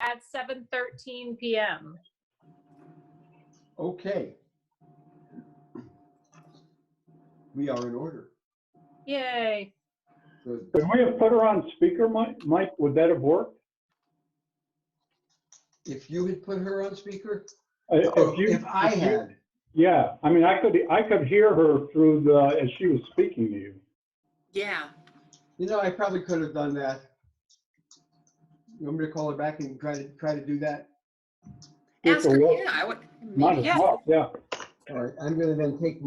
at 7:13 p.m. Okay. We are in order. Yay. Good. Could we have put her on speaker, Mike? Would that have worked? If you had put her on speaker? If I had. Yeah, I mean, I could hear her through as she was speaking to you. Yeah. You know, I probably could have done that. You want me to call her back and try to do that? Ask her, yeah, I would. Might as well, yeah. All right, I'm gonna then take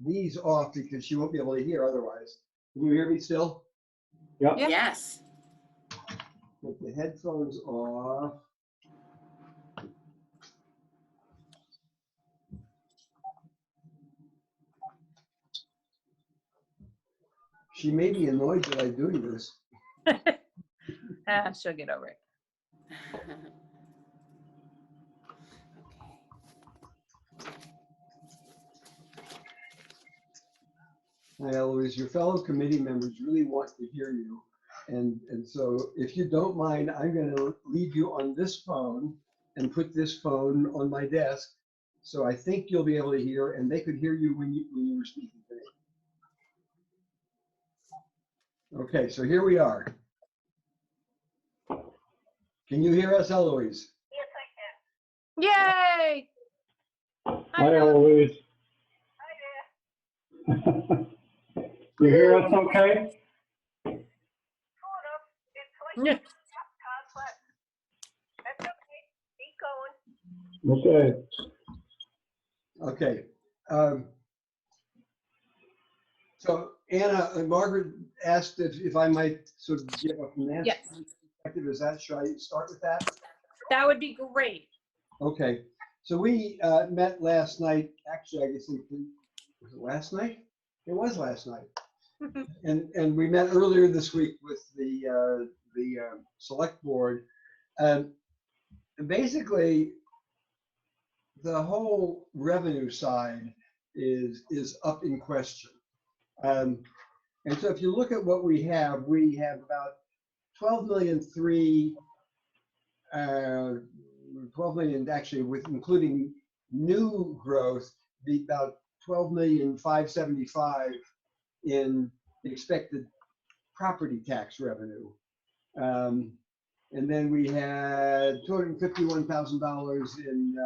these off because she won't be able to hear otherwise. Can you hear me still? Yeah. Yeah. Yes. Put the headphones off. She may be annoyed that I'm doing this. She'll get over it. Hi, Eloise. Your fellow committee members really want to hear you. And so if you don't mind, I'm going to leave you on this phone and put this phone on my desk. So I think you'll be able to hear, and they could hear you when you were speaking to me. Okay, so here we are. Can you hear us, Eloise? Yay! Hi, Eloise. Hi there. You hear us okay? Yeah. Okay. Okay. So Anna, Margaret asked if I might sort of give a finance Yes. perspective. Should I start with that? That would be great. Okay. So we met last night. Actually, I guess was it last night? It was last night. And we met earlier this week with the select board. And basically, the whole revenue side is up in question. And so if you look at what we have about 12 million 12 million actually, with including new growth, be about 12,575,000 in expected property tax revenue. And then we had $251,000 in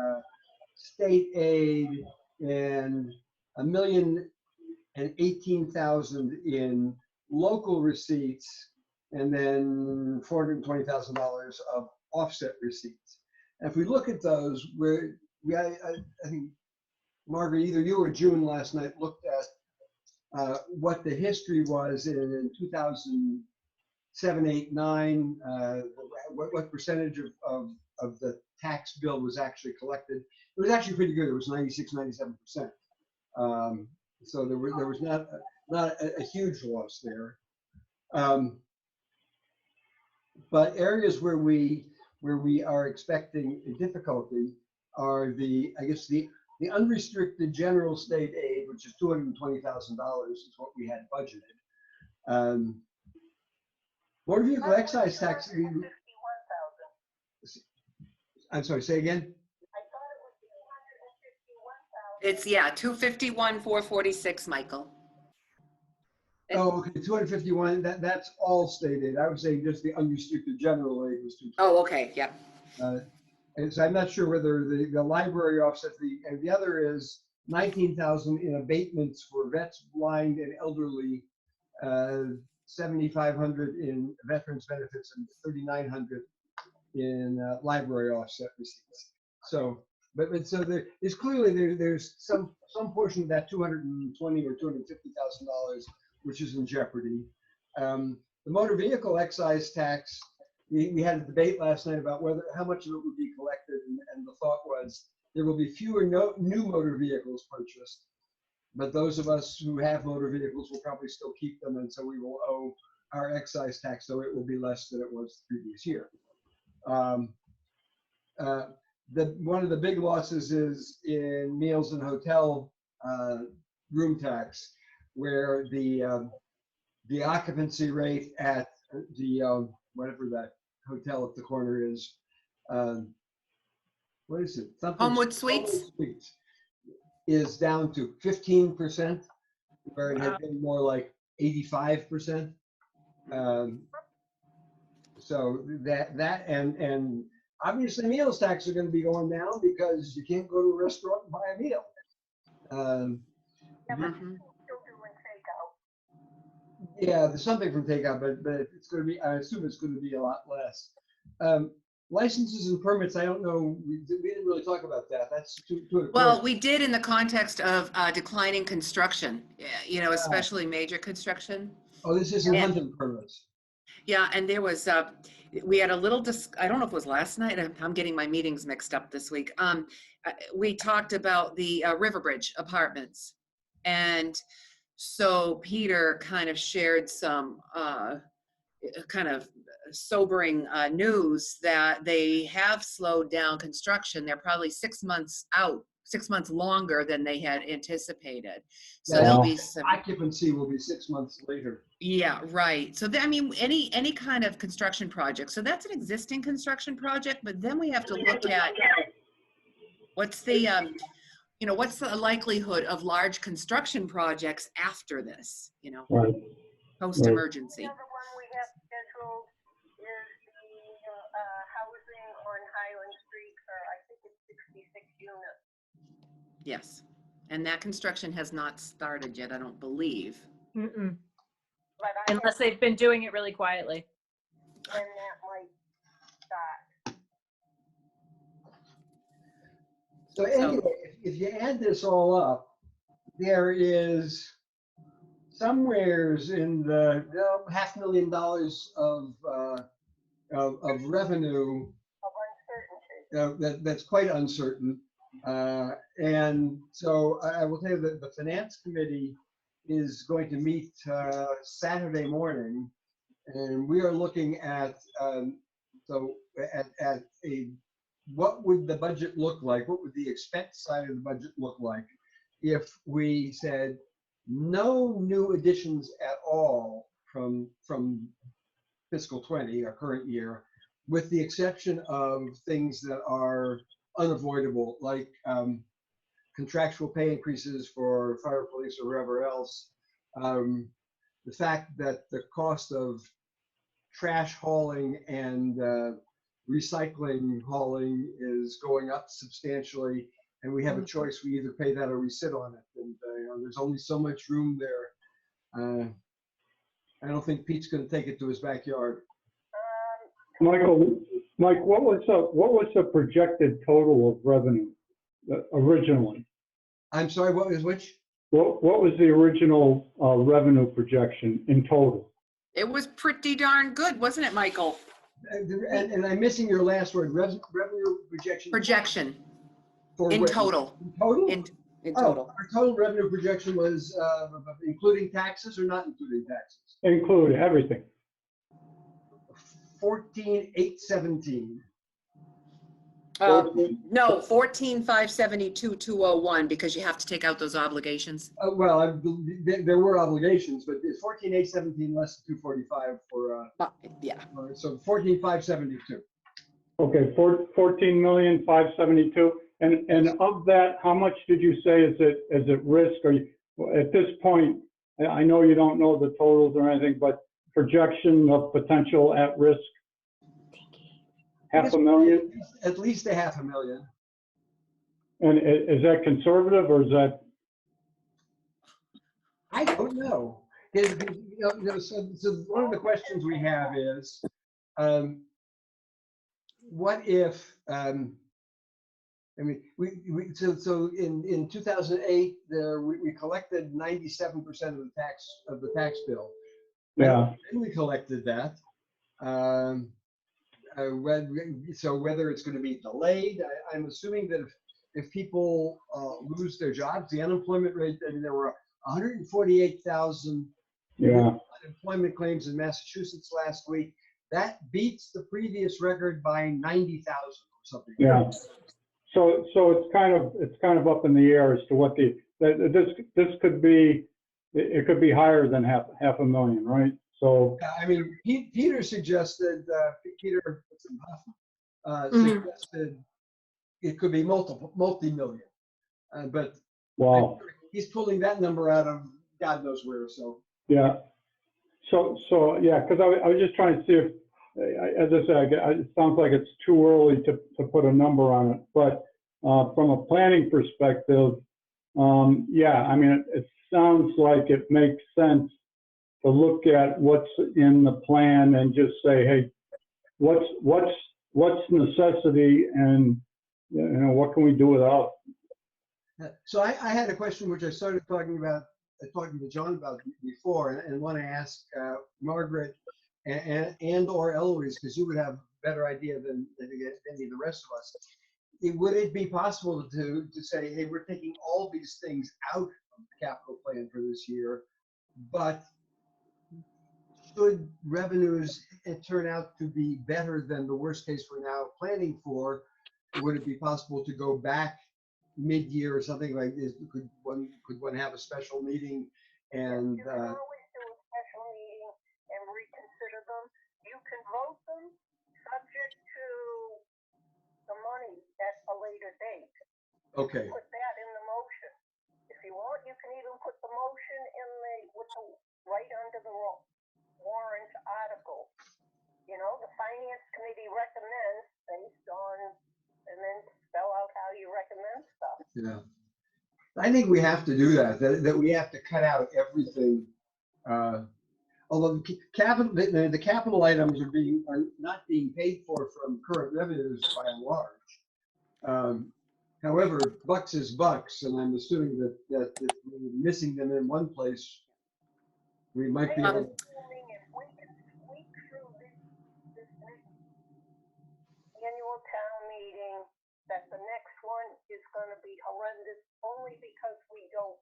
state aid and $1,018,000 in local receipts, and then $420,000 of offset receipts. And if we look at those, I think, Margaret, either you or June last night looked at what the history was in 2007, 8, 9, what percentage of the tax bill was actually collected. It was actually pretty good. It was 96, 97%. So there was not a huge loss there. But areas where we are expecting a difficulty are the unrestricted general state aid, which is $220,000 is what we had budgeted. Motor vehicle excise tax. I'm sorry, say again? It's, yeah, 251,446, Michael. Oh, okay, 251, that's all state aid. I was saying just the unrestricted general aid was 220. Oh, okay, yeah. And so I'm not sure whether the library offsets and the other is 19,000 in abatements for vets, blind, and elderly, 7,500 in veterans benefits, and 3,900 in library offset receipts. So, but so there is clearly there's some portion of that $220,000 or $250,000 which is in jeopardy. The motor vehicle excise tax. We had a debate last night about how much of it would be collected, and the thought was there will be fewer new motor vehicles purchased, but those of us who have motor vehicles will probably still keep them, and so we will owe our excise tax, though it will be less than it was the previous year. One of the big losses is in meals and hotel room tax, where the occupancy rate at the whatever that hotel at the corner is, what is it? Homewood Suites? Suites is down to 15%, where it Wow. had been more like 85%. So that and obviously meals tax are going to be going down because you can't go to a restaurant and buy a meal. Mhm. Yeah, there's something from takeout, but it's going to be. I assume it's going to be a lot less. Licenses and permits. I don't know. We didn't really talk about that. That's to Well, we did in the context of declining construction, you know, Ah. especially major construction. Oh, this isn't Yeah. hunting permits. Yeah, and there was, we had a little, I don't know if it was last night, I'm getting my meetings mixed up this week. We talked about the Riverbridge Apartments. And so Peter kind of shared some kind of sobering news that they have slowed down construction. They're probably 6 months out, 6 months longer than they had anticipated. So Yeah. there'll Wow. be some. Occupancy will be 6 months later. Yeah, right. So I mean, any kind of construction project. So that's an existing construction project, but then we have to look at what's the, you know, what's the likelihood of large construction projects after this, you know, Right. post-emergency. The other one we have scheduled is the housing on Highland Street, or I think it's 66 units. Yes. And that construction has not started yet, I don't believe. Mm-mm. But I have, Unless they've been doing it really quietly. then that might start. So anyway, if you add this all up, there is somewheres in the $500,000 of revenue Of uncertainty. that's quite uncertain. And so I will tell you that the finance committee is going to meet Saturday morning, and we are looking at at a what would the budget look like? What would the expense side of the budget look like if we said no new additions at all from fiscal 20, our current year, with the exception of things that are unavoidable, like contractual pay increases for fire, police, or wherever else. The fact that the cost of trash hauling and recycling hauling is going up substantially, and we have a choice: we either pay that or we sit on it. And you know, there's only so much room there. I don't think Pete's going to take it to his backyard. Mike, what was the projected total of revenue originally? I'm sorry, what was which? What was the original revenue projection in total? It was pretty darn good, wasn't it, Michael? And I'm missing your last word. Revenue projection. Projection For in what? total. In total? In Oh, total. our total revenue projection was including taxes or not including taxes? Include everything. 14,817. No, 14,572,201, because you have to take out those obligations. Well, there were obligations, but it's 14,817 less than 245 for, Yeah. so 14,572. Okay, 14,572,000. And of that, how much did you say is at risk? Or at this point, I know you don't know the totals or anything, but projection of potential at risk? $500,000? At least $500,000. And is that conservative or is that? I don't know. So one of the questions we have is, what if, I mean, so in 2008, we collected 97% of the tax bill. Yeah. Then we collected that. So whether it's going to be delayed, I'm assuming that if people lose their jobs, the unemployment rate, I mean, there were 148,000 unemployment claims in Massachusetts last week. That beats the previous record by 90,000 or something. Yeah. So it's kind of up in the air as to what this could be. It could be higher than $500,000, right? So I mean, Peter suggested, Peter Mhm. suggested it could be multi-million. But Wow. he's pulling that number out of God knows where, so. Yeah. So yeah, because I was just trying to see if, as I said, it sounds like it's too early to put a number on it. But from a planning perspective, yeah, I mean, it sounds like it makes sense to look at what's in the plan and just say, hey, what's necessity, and what can we do without? So I had a question which I started talking to John about before, and want to ask Margaret and or Eloise, because you would have a better idea than any of the rest of us. Would it be possible to say, hey, we're taking all these things out of the capital plan for this year, but should revenues turn out to be better than the worst case we're now planning for, would it be possible to go back mid-year or something like this? Could one have a special meeting and You can always do a special meeting and reconsider them. You can vote them subject to the money at a later date. okay, Put that in the motion. If you want, you can even put the motion in right under the warrant article. The finance committee recommends based on, and then spell out how you recommend stuff. yeah. I think we have to do that we have to cut out everything. Although the capital items are not being paid for from current revenues by and large. However, bucks is bucks, and I'm assuming that if we're missing them in one place, we might be able. Assuming if we can squeak through this next annual town meeting, that the next one is going to be horrendous only because we don't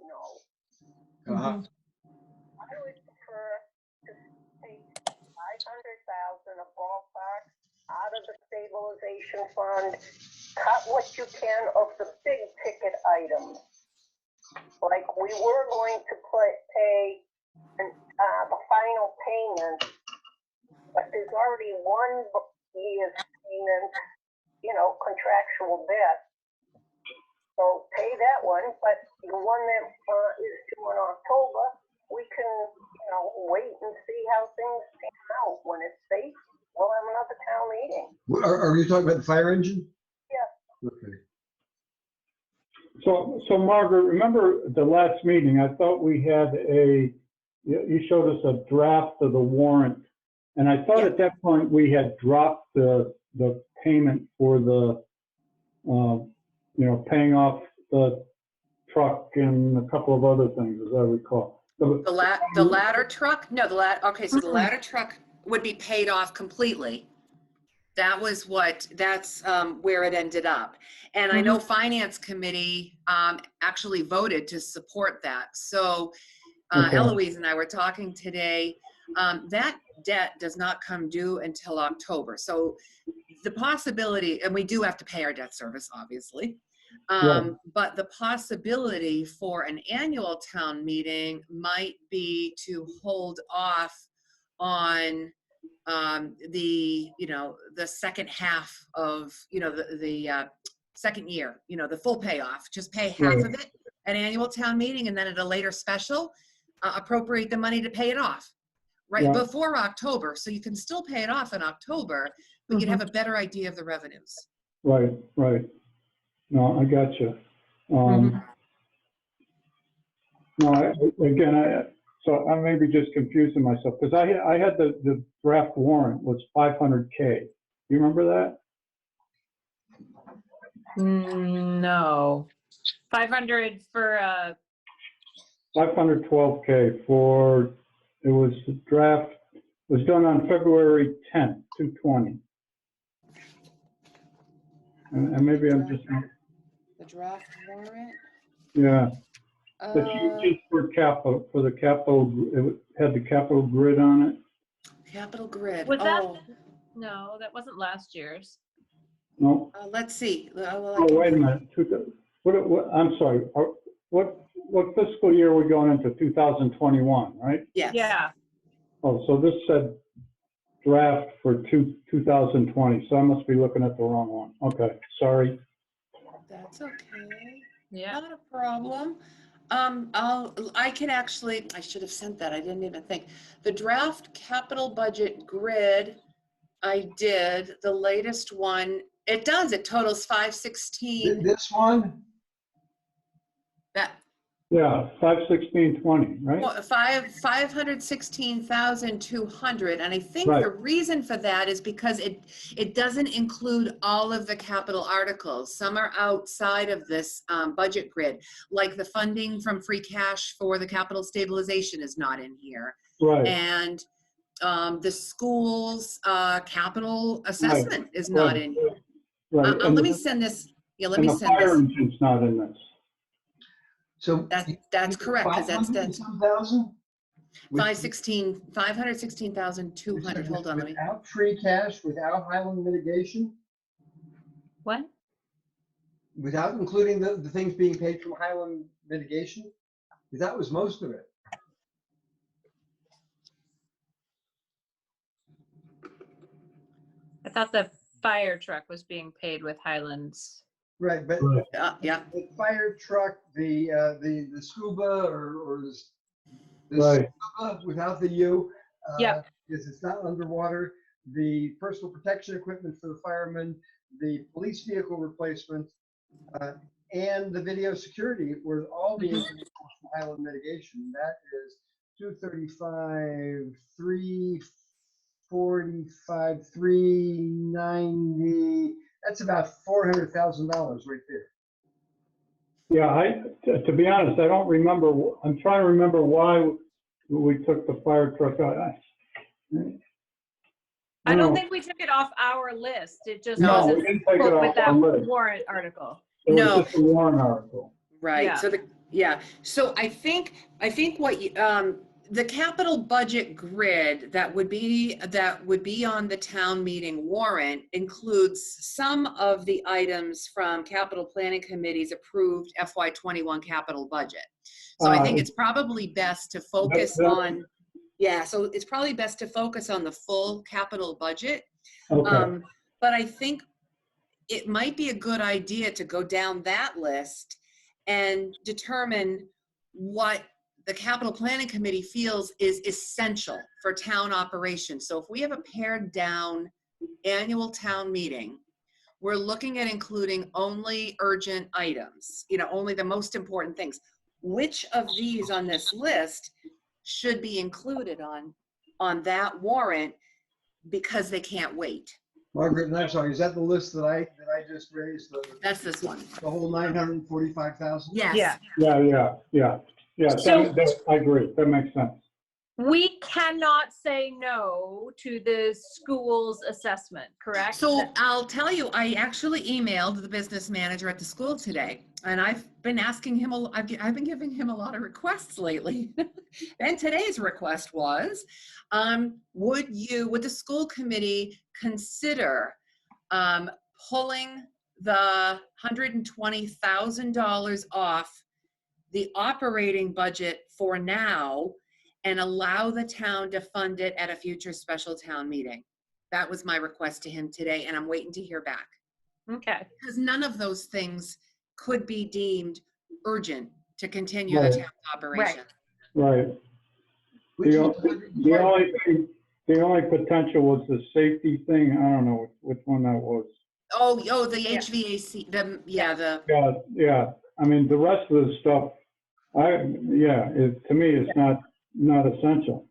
know. I would prefer to take 500,000, a ballpark, out of the stabilization fund, cut what you can of the big ticket items. Like we were going to pay the final payment, but there's already one year's payment, contractual debt. So pay that one, but the one that is due in October, we can, wait and see how things pan out. When it's safe, we'll have another town meeting. Are you talking about the fire engine? Yeah. Okay. So Margaret, remember the last meeting, I thought we had you showed us a draft of the warrant, and I thought at that point we had dropped the payment for the, paying off the truck and a couple of other things, as I recall. The ladder truck? No, okay, so the ladder truck would be paid off completely. That's where it ended up. And I know Finance Committee actually voted to support that. So Eloise and I were talking today. That debt does not come due until October. So the possibility, and we do have to pay our debt service, obviously. But the possibility for an annual town meeting might be to hold off on the second half of, the second year, the full payoff, just pay half of it at annual town meeting, and then at a later special, appropriate the money to pay it off before October. So you can still pay it off in October, but you'd have a better idea of the revenues. Right. No, I got you. So I may be just confusing myself, because I had the draft warrant was 500K. You remember that? No. 500 for 512K for, it was the draft, was done on February 10th, 2020. And maybe I'm just, The draft warrant? yeah. But just for the capital, it had the capital grid on it. Capital Grid. Was that? No, that wasn't last year's. No. Let's see. Oh, wait a minute. I'm sorry. What fiscal year are we going into? 2021, right? Yes. Yeah. Oh, so this said draft for 2020, so I must be looking at the wrong one. Okay, sorry. That's okay. Yeah. Not a problem. I can actually, I should have sent that. I didn't even think. The draft capital budget grid, I did, the latest one. It does, it totals 516. This one, That, Yeah, 51620, right? well, 516,200. And I think Right. the reason for that is because it doesn't include all of the capital articles. Some are outside of this budget grid, like the funding from free cash for the capital stabilization is not in here. Right, And the school's capital assessment is not right, in here. right. Let me send this. Yeah, let me And the send fire this. engine's not in this. so. That's correct, because that's 500,000? 516,200. Hold on, let me. Without free cash, without Highland mitigation, What? without including the things being paid from Highland mitigation? Because that was most of it. I thought the fire truck was being paid with Highlands. Right, but Right. Yeah, the fire truck, the scuba or the Right. scuba without the U. Yeah. Because it's not underwater. The personal protection equipment for the firemen, the police vehicle replacement, and the video security were all being paid from Highland mitigation. That is 235, 345, 390. That's about $400,000 right there. Yeah, to be honest, I don't remember, I'm trying to remember why we took the fire truck out. I don't No. think we took it off our list. It just No, No, we wasn't didn't take it put off with that our list. warrant article. It was No. just a warrant article. right. Yeah. So so I think what you, the capital budget grid that would be on the town meeting warrant includes some of the items from capital planning committee's approved FY21 capital budget. So I think it's probably best to focus on, so it's probably best to focus on the full capital budget. Okay, But I think it might be a good idea to go down that list and determine what the capital planning committee feels is essential for town operations. So if we have a pared down annual town meeting, we're looking at including only urgent items, only the most important things. Which of these on this list should be included on that warrant because they can't wait? Margaret, and I'm sorry, is that the list that I just raised? That's this one. The whole 945,000? Yes. Yeah. yeah, So- I agree, that makes sense. We cannot say no to the school's assessment, correct? So I'll tell you, I actually emailed the business manager at the school today, and I've been asking him, I've been giving him a lot of requests lately. And today's request was, would the school committee consider pulling the $120,000 off the operating budget for now and allow the town to fund it at a future special town meeting? That was my request to him today, and I'm waiting to hear back. Okay. Because none of those things could be deemed urgent to continue Right. the town's operation. Right. Which The one- the only potential was the safety thing. I don't know which one that was. Oh, the Yeah. HVAC, the Yeah. I mean, the rest of the stuff, to me, it's not essential.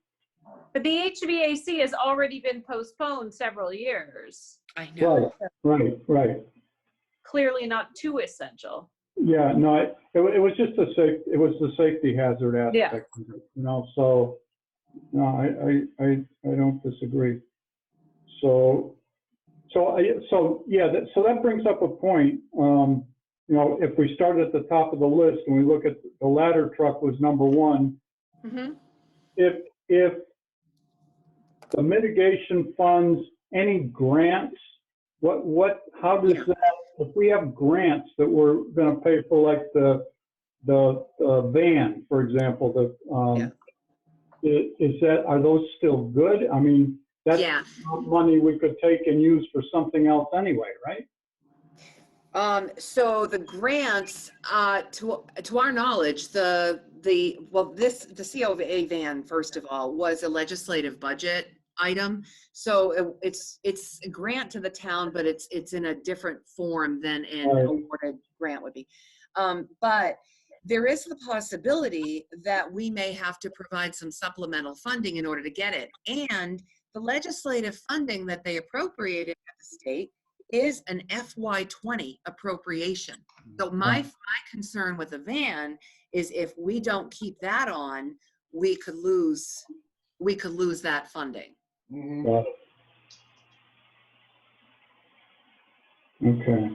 But the HVAC has already been postponed several years. I know. Right. Clearly not too essential. Yeah, no, it was just it was the safety hazard aspect, of it, so, no, I don't disagree. So that brings up a point, if we start at the top of the list and we look at the ladder truck was number one, Mhm. if the mitigation funds, any grants, how does Yeah. that, if we have grants that we're gonna pay for, like the van, for example, are those still good? I mean, that's Yeah. money we could take and use for something else anyway, right? So the grants, to our knowledge, the COA van, first of all, was a legislative budget item. So it's a grant to the town, but it's in a different form than an Right. awarded grant would be. But there is the possibility that we may have to provide some supplemental funding in order to get it. And the legislative funding that they appropriated at the state is an FY20 appropriation. So my concern with the van is if we don't keep that on, we could lose that funding. Mhm. Got it. Okay.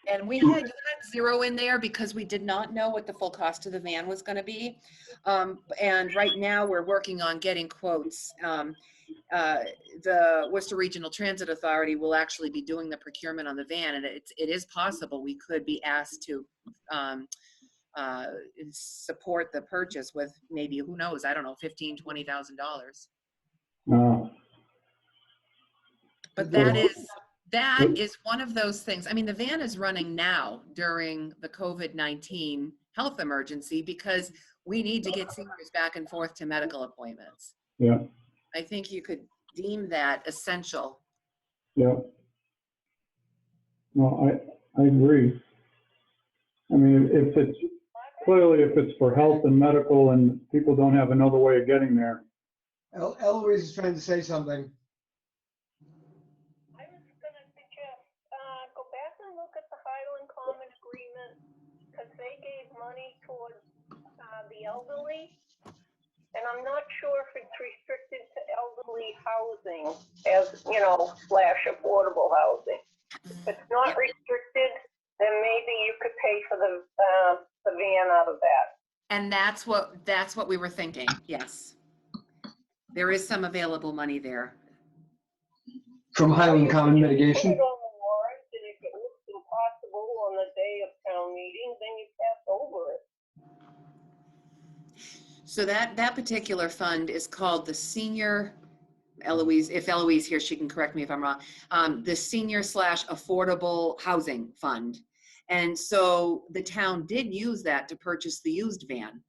And you had zero in there because we did not know what the full cost of the van was going to be. And right now we're working on getting quotes. The Worcester Regional Transit Authority will actually be doing the procurement on the van, and it is possible we could be asked to support the purchase with maybe, who knows, I don't know, $15,000, $20,000. But that is one of those things. I mean, the van is running now during the COVID-19 health emergency because we need to get seniors back and forth to medical appointments. Yeah, I think you could deem that essential. yeah. No, I agree. I mean, if it's for health and medical and people don't have another way of getting there. Eloise is trying to say something. I was gonna suggest, go back and look at the Highland Common Agreement, because they gave money towards, the elderly. And I'm not sure if it's restricted to elderly housing as, / affordable housing. If it's not restricted, then maybe you could pay for the van out of that. And that's what we were thinking. Yes. There is some available money there. From Highland Common Put Mitigation. it on the warrant, and if it looks impossible on the day of town meeting, then you pass over it. So that particular fund is called the Senior, Eloise, if Eloise here, she can correct me if I'm wrong, the Senior / Affordable Housing Fund. And so the town did use that to purchase the used van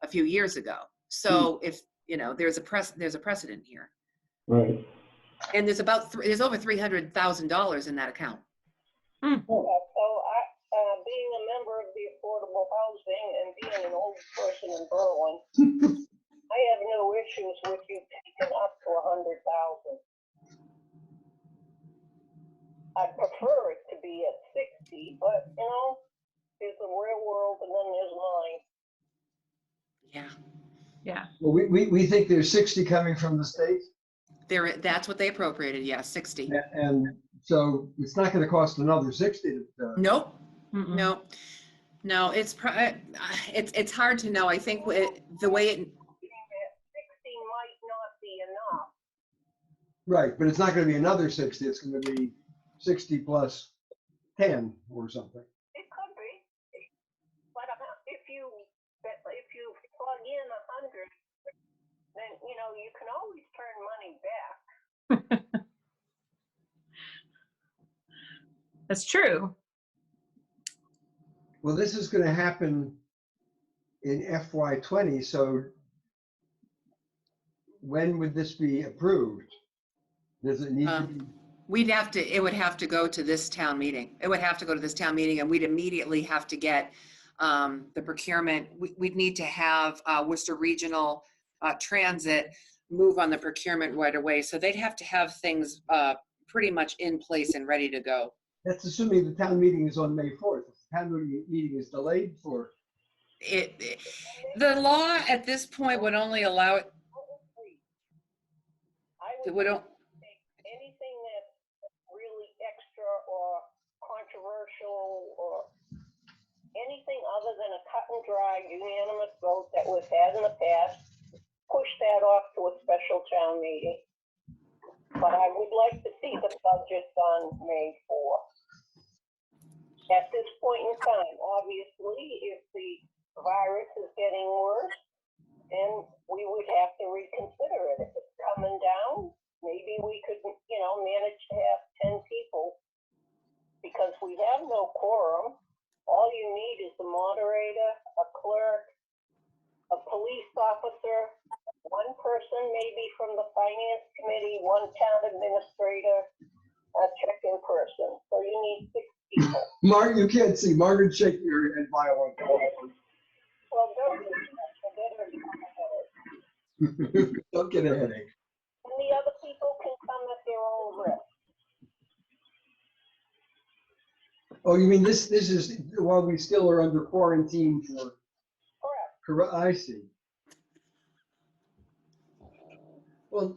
a few years ago. So if, there's a precedent here. Right. And there's over $300,000 in that account. So being a member of the affordable housing and being an old person in Berlin, I have no issues with you taking up to 100,000. I prefer it to be at 60, but there's the real world and then there's mine. Yeah. Well, we think there's 60 coming from the state. That's what they appropriated. Yeah, 60. And so it's not going to cost another 60. Nope. Mm-mm. No, it's hard to know. I think the way it, 60 might not be enough. Right, but it's not going to be another 60. It's going to be 60 plus 10 or something. It could be. But if you plug in 100, then, you can always turn money back. That's true. Well, this is going to happen in FY20. So when would this be approved? Does it need to be? it would have to go to this town meeting. It would have to go to this town meeting, and we'd immediately have to get the procurement. We'd need to have Worcester Regional Transit move on the procurement right away. So they'd have to have things pretty much in place and ready to go. That's assuming the town meeting is on May 4th. If the town meeting is delayed for. The law at this point would only allow it. I would take anything that's really extra or controversial or anything other than a cut and dry unanimous vote that was had in the past, push that off to a special town meeting. But I would like to see the budget on May 4th. At this point in time, obviously, if the virus is getting worse, then we would have to reconsider it. If it's coming down, maybe we could, manage to have 10 people. Because we have no quorum. All you need is a moderator, a clerk, a police officer, one person maybe from the finance committee, one town administrator, a check-in person. So you need 6 people. Mark, you can't see. Margaret shaking her head violently. Well, Don't get a headache. and the other people can come at their own risk. Oh, you mean this is while we still are under quarantine for, Correct. I see. Well,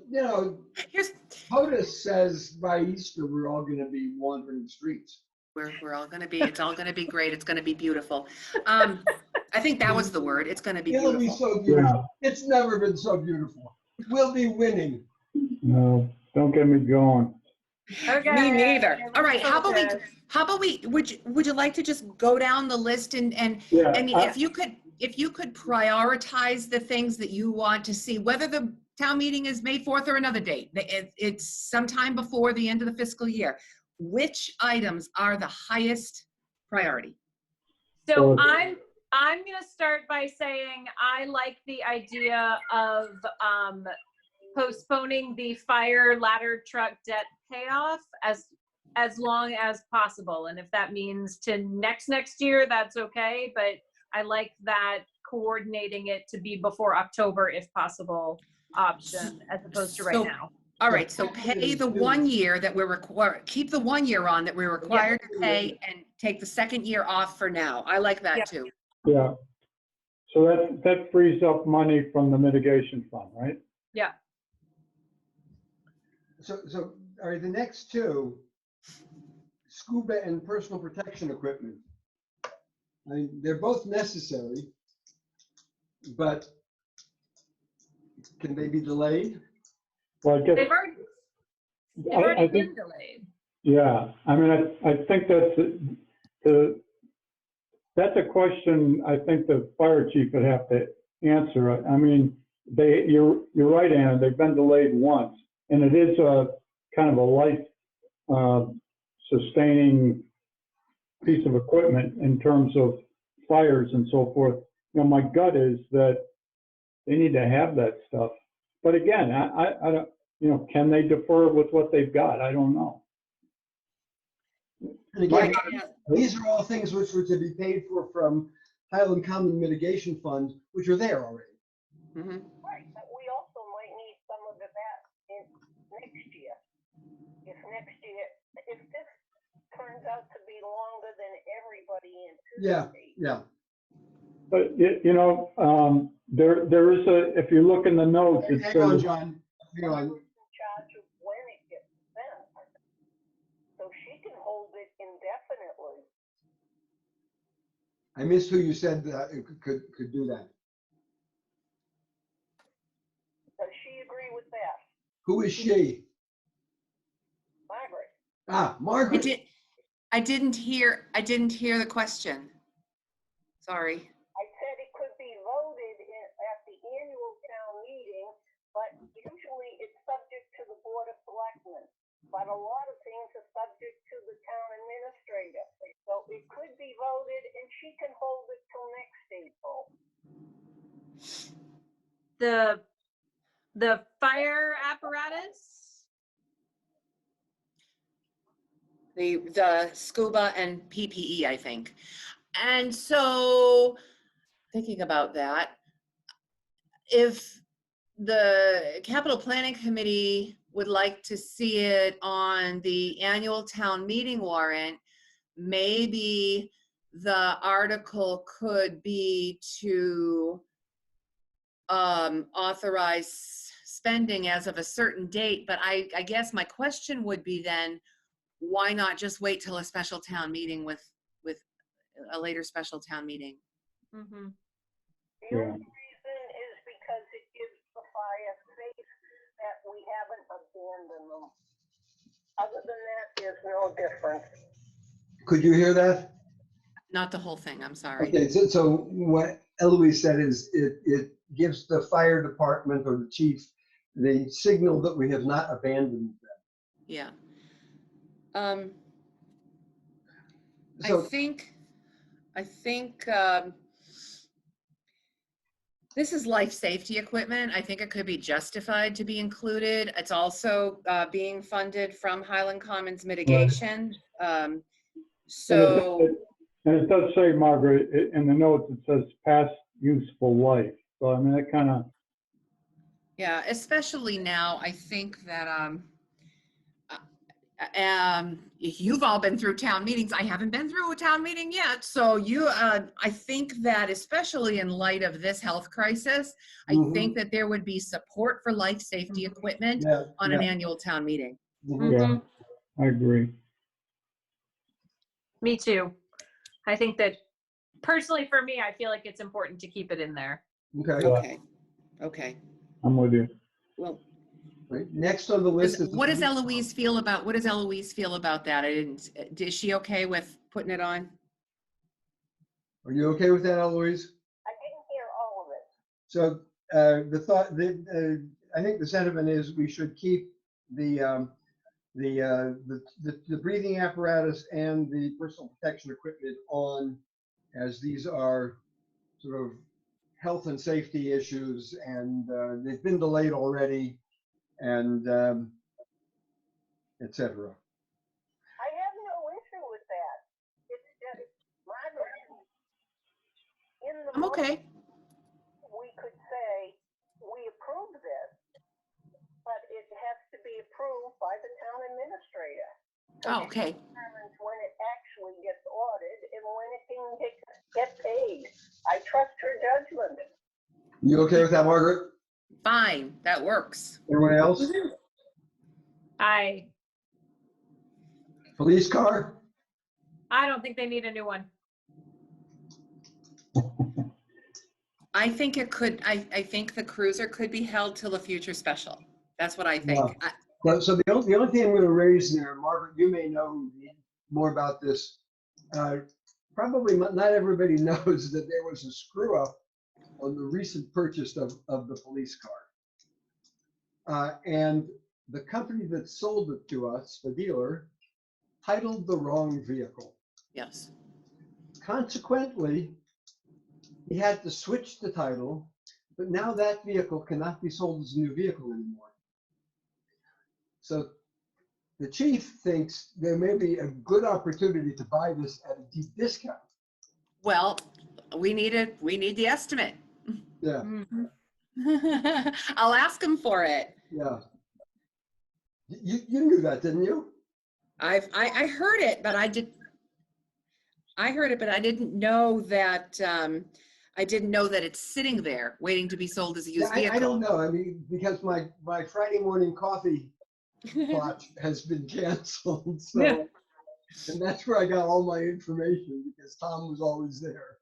Here's, POTUS says by Easter, we're all gonna be wandering the streets. we're all gonna be, it's all gonna be great. It's gonna be beautiful. I think that was the word. It's gonna be It'll be beautiful. so beautiful. It's never been so beautiful. We'll be winning. No, don't get me going. Okay. Me neither. All right, let's how about we, would you like to just go down the list and Yeah, I mean, if you could prioritize the things that you want to see, whether the town meeting is May 4th or another date, it's sometime before the end of the fiscal year. Which items are the highest priority? So Well- I'm gonna start by saying I like the idea of postponing the fire ladder truck debt payoff as long as possible. And if that means to next year, that's okay. But I like that coordinating it to be before October, if possible, option as opposed to right So- now. All right, so pay the 1 year that we're required, keep the 1 year on that we're required to pay and take the second year off for now. I like that Yep. too. Yeah. So that frees up money from the mitigation fund, right? Yeah. So, all right, the next two, scuba and personal protection equipment. I mean, they're both necessary, but can they be delayed? Well, I guess, They've already I been think, delayed. yeah, I mean, I think that's a question I think the fire chief would have to answer. I mean, you're right, Anna, they've been delayed once, and it is a kind of a life sustaining piece of equipment in terms of fires and so forth. My gut is that they need to have that stuff. But again, I don't, can they defer with what they've got? I don't know. And again, Yeah. these are all things which were to be paid for from Highland Common Mitigation Fund, which are there already. Mhm. Right, but we also might need some of it back in next year. If this turns out to be longer than everybody anticipates. Yeah. But, there is if you look in the notes, it Hang on, says, John. Hang on. Who's in charge of when it gets spent? So she can hold it indefinitely. I missed who you said that could do that. Does she agree with that, Who is she? Margaret? Margaret. I didn't hear the question. Sorry. I said it could be voted at the annual town meeting, but usually it's subject to the Board of Selectmen. But a lot of things are subject to the town administrator. So it could be voted and she can hold it till next April. The fire apparatus? The scuba and PPE, I think. And so thinking about that, if the capital planning committee would like to see it on the annual town meeting warrant, maybe the article could be to authorize spending as of a certain date. But I guess my question would be then, why not just wait till a special town meeting with a later special town meeting? Mhm. The only reason is because it gives the fire faith that we haven't abandoned them. Other than that, there's no difference. Could you hear that? Not the whole thing, I'm sorry. Okay, so what Eloise said is it gives the fire department or the chief the signal that we have not abandoned them. Yeah. So, I think this is life safety equipment. I think it could be justified to be included. It's also being funded from Highland Commons mitigation. So, And it does say, Margaret, in the notes, it says past useful life. So I mean, that kind of, yeah, especially now, I think that you've all been through town meetings. I haven't been through a town meeting yet. So I think that especially in light of this health crisis, I think that there would be support for life safety equipment yeah, on an annual town meeting. mhm. yeah, I agree. Me too. I think that personally for me, I feel like it's important to keep it in there. Okay. Yeah. Okay. Okay. I'm with you. Well, Right. Next on the list is. what does Eloise feel about that? Is she okay with putting it on? Are you okay with that, Eloise? I didn't hear all of it. So I think the sentiment is we should keep the breathing apparatus and the personal protection equipment on, as these are sort of health and safety issues, and they've been delayed already, and et cetera. I have no issue with that. It's just, Margaret, in the I'm okay. motion, we could say, we approve this, but it has to be approved by the town administrator. Oh, okay. Determines when it actually gets ordered and when it can get paid. I trust her judgment. You okay with that, Margaret? Fine. That works. Anyone else? I Police car? don't think they need a new one. I think it could, I think the cruiser could be held till a future special. That's what I think. So the only thing I'm going to raise there, Margaret, you may know more about this. Probably not everybody knows that there was a screw up on the recent purchase of the police car. And the company that sold it to us, the dealer, titled the wrong vehicle. Yes. Consequently, he had to switch the title, but now that vehicle cannot be sold as a new vehicle anymore. So the chief thinks there may be a good opportunity to buy this at a deep discount. Well, we need the estimate. Yeah, I'll ask him for it. yeah. You knew that, didn't you? I heard it, but I didn't know that, it's sitting there waiting to be sold as a used vehicle. I don't know. I mean, because my Friday morning coffee plot has been canceled. So, Yeah. and that's where I got all my information because Tom was always there.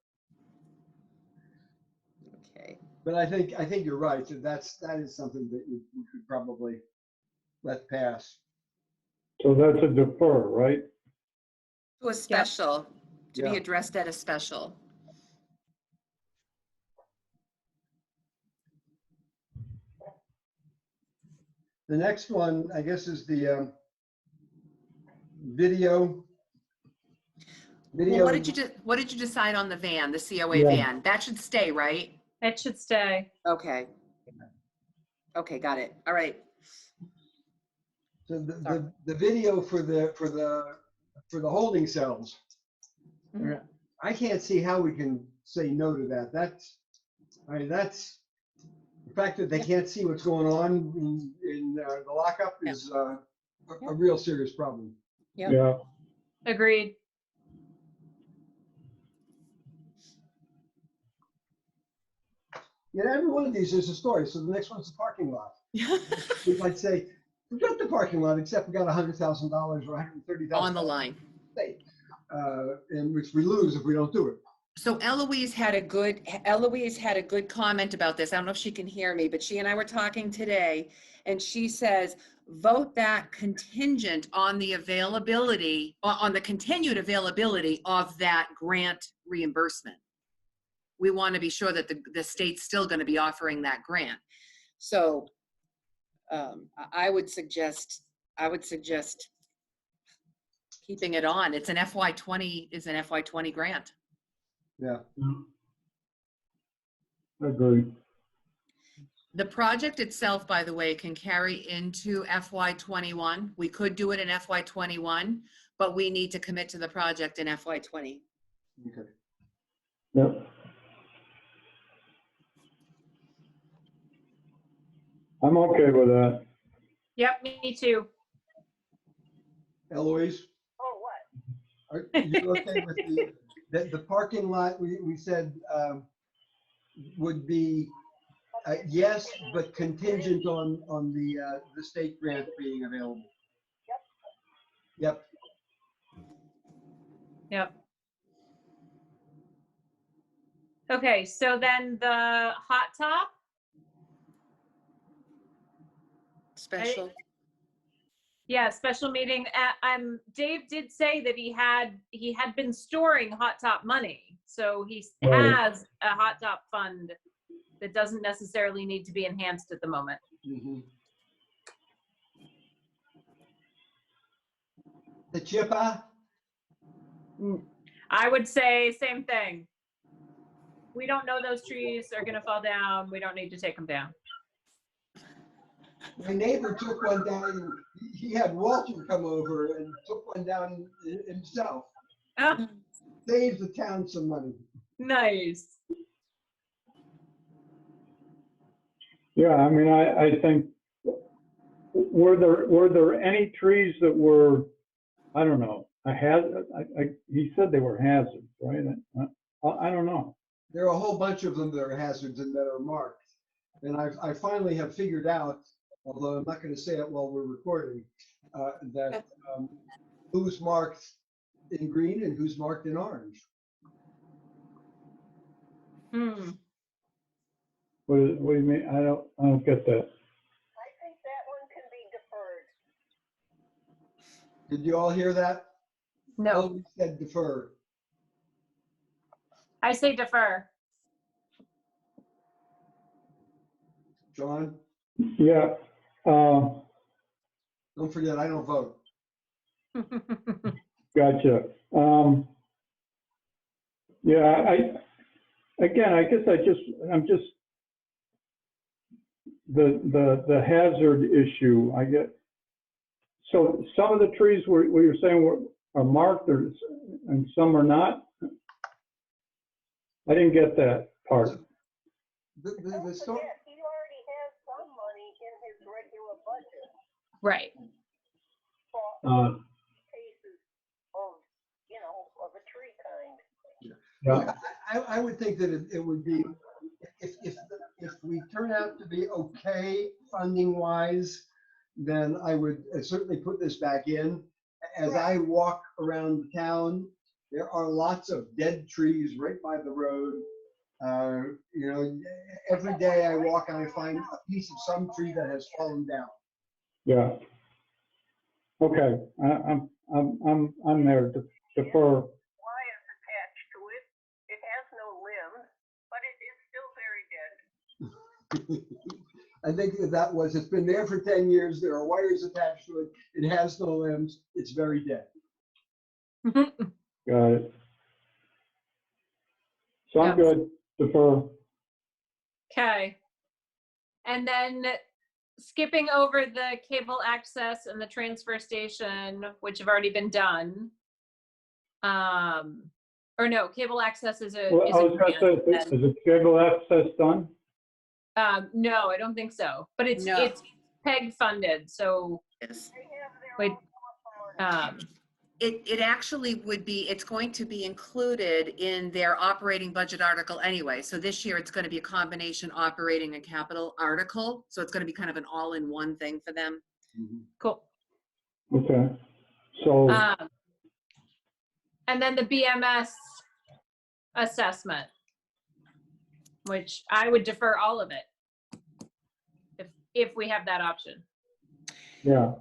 Okay. But I think you're right. That is something that we could probably let pass. So that's a defer, right? To a special, to be Yeah. addressed at a special. The next one, I guess, is the video. Well, what did you decide on the van, the COA Yeah. van? That should stay, right? It should stay. Okay. Okay, got it. All right. So the video for the holding cells. Mhm. I can't see how we can say no to that. That's the fact that they can't see what's going on in the lockup is a real serious problem. Yep. Yeah. Agreed. Every one of these is a story. So the next one's the parking lot. If I'd say, forget the parking lot, except we got $100,000 or $130,000 On the line. in which we lose if we don't do it. So Eloise had a good comment about this. I don't know if she can hear me, but she and I were talking today, and she says, vote that contingent on the availability, on the continued availability of that grant reimbursement. We want to be sure that the state's still going to be offering that grant. So I would suggest keeping it on. It's an FY20 grant. Yeah. I agree. The project itself, by the way, can carry into FY21. We could do it in FY21, but we need to commit to the project in FY20. Okay. Yep. I'm okay with that. Yep, me too. Eloise, Oh, what? are you okay with the parking lot? We said would be yes, but contingent on the state grant being available. Yep. Yep. Okay, so then the hot top, Special. yeah, special meeting. Dave did say that he had been storing hot top money, so he Right. has a hot top fund that doesn't necessarily need to be enhanced at the moment. Mhm. The chipper? I would say same thing. We don't know those trees are gonna fall down. We don't need to take them down. My neighbor took one down. He had Walter come over and took one down himself. Oh, Saved the town some money. nice. Yeah, I mean, I think, were there any trees that were, I don't know, a hazard? He said they were hazards, right? I don't know. There are a whole bunch of them that are hazards and that are marked. And I finally have figured out, although I'm not going to say it while we're recording, that who's marked in green and who's marked in orange. Hmm. What do you mean? I don't get that. I think that one can be deferred. Did you all hear that? No, Eloise said defer. I say defer. John, Yeah, don't forget, I don't vote. gotcha. Yeah, again, I guess I'm just, the hazard issue, I get. So some of the trees where you're saying are marked and some are not? I didn't get that part. The Don't storm, forget, he already has some money in his regular budget Right. for cases of, of a tree kind. Yeah, I would think that it would be, if we turn out to be okay funding wise, then I would certainly put this back in. As I walk around the town, there are lots of dead trees right by the road. Every day I walk and I find a piece of some tree that has fallen down. yeah. Okay, I'm there to defer. Wires attached to it. It has no limbs, but it is still very dead. I think it's been there for 10 years. There are wires attached to it. It has no limbs. It's very dead. Got it. So I'm Yeah. good, defer. Okay. And then skipping over the cable access and the transfer station, which have already been done. Or no, cable access is a, Well, is I a was gonna grant. say, is the cable access done? No, I don't think so, but it's No. PEG funded, so Yes. They have their Wait. own money. It actually would be, it's going to be included in their operating budget article anyway. So this year it's going to be a combination operating and capital article. So it's going to be kind of an all-in-one thing for them. cool. Okay, so, And then the BMS assessment, which I would defer all of it if we have that option. yeah,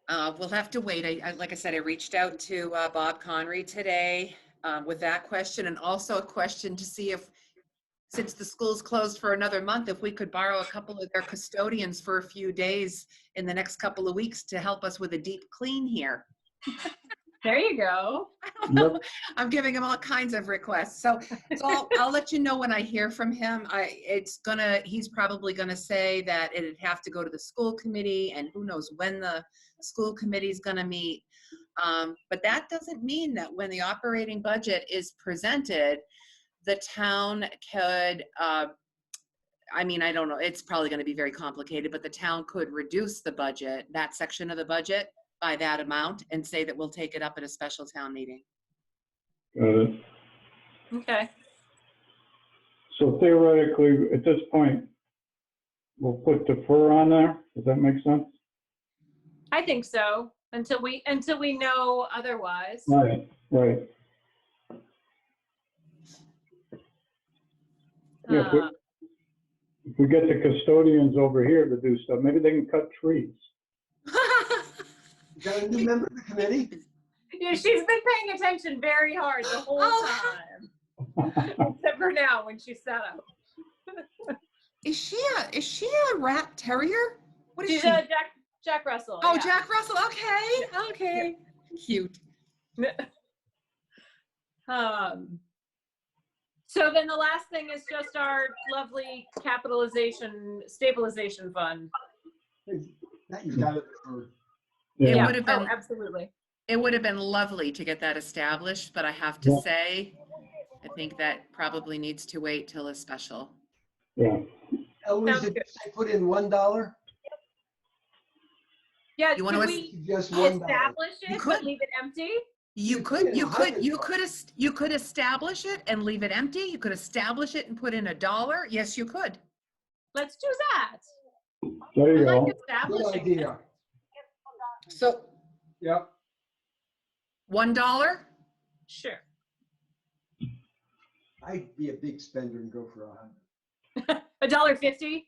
We'll have to wait. Like I said, I reached out to Bob Conry today with that question, and also a question to see if since the school's closed for another month, if we could borrow a couple of their custodians for a few days in the next couple of weeks to help us with a deep clean here. There you go. I don't know. I'm giving him all kinds of requests. So I'll let you know when I hear from him. He's probably gonna say that it'd have to go to the school committee, and who knows when the school committee's gonna meet. But that doesn't mean that when the operating budget is presented, the town could, I don't know, it's probably gonna be very complicated, but the town could reduce the budget, that section of the budget, by that amount, and say that we'll take it up at a special town meeting. Got it. Okay. So theoretically, at this point, we'll put defer on there. Does that make sense? I think so, until we know otherwise. Right, right. Yeah, Uh, if we get the custodians over here to do stuff, maybe they can cut trees. You got a new member of the committee? Yeah, she's been paying attention very hard the whole time. Except for now when she set up. Is she a rat terrier? What is She's she? Jack Russell. Oh, yeah. Jack Russell. Okay. Cute. So then the last thing is just our lovely stabilization fund. That you got it for. It Yeah, would have been. Absolutely. It would have been lovely to get that established, but I have to Yeah. say, I think that probably needs to wait till a special. yeah. Eloise, Sounds did good. you put in $1? Yeah, You wanna could was- we Just $1. establish You it could. but leave it empty? You You could could you could establish it and leave it empty. You could establish it and put in $1. Yes, you could. Let's do that. There I you like go. Good establishing it. idea. So Yep. $1. Sure. I'd be a big spender and go for 100. $1.50?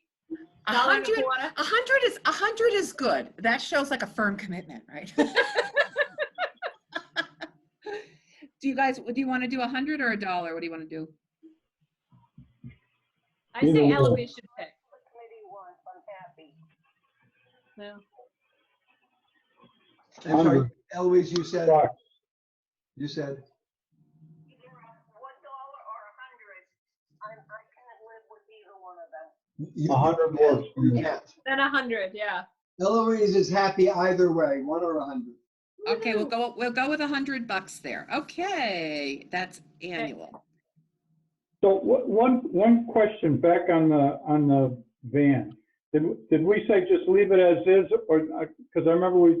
$1.25? 100 is good. That shows like a firm commitment, right? Do you want to do 100 or $1? What do you want to do? I Either say way. Eloise should pick. Committee wants, I'm happy. No. I'm sorry, Eloise, you said, Bucks. you said, Either $1 or 100. I can live with either one of them. you- 100 works for you me. can't. Then 100, yeah. Eloise is happy either way, 1 or 100. Okay, we'll go with $100 there. Okay, that's annual. So one question back on the van. Did we say just leave it as is, or, because I remember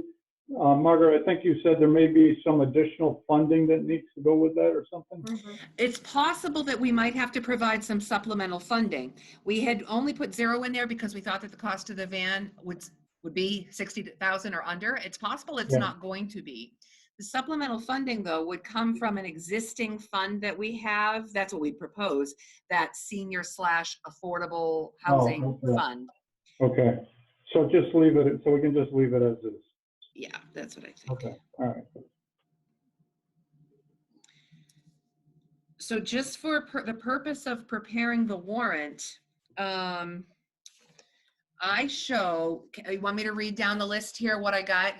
Margaret, I think you said there may be some additional funding that needs to go with that or something? Mhm. It's possible that we might have to provide some supplemental funding. We had only put 0 in there because we thought that the cost of the van would be 60,000 or under. It's possible it's Yeah. not going to be. The supplemental funding, though, would come from an existing fund that we have. That's what we propose, that senior/affordable housing okay. fund. Okay, so just leave it, so we can just leave it as is. Yeah, that's what I think. Okay, all right. So just for the purpose of preparing the warrant, you want me to read down the list here, what I got?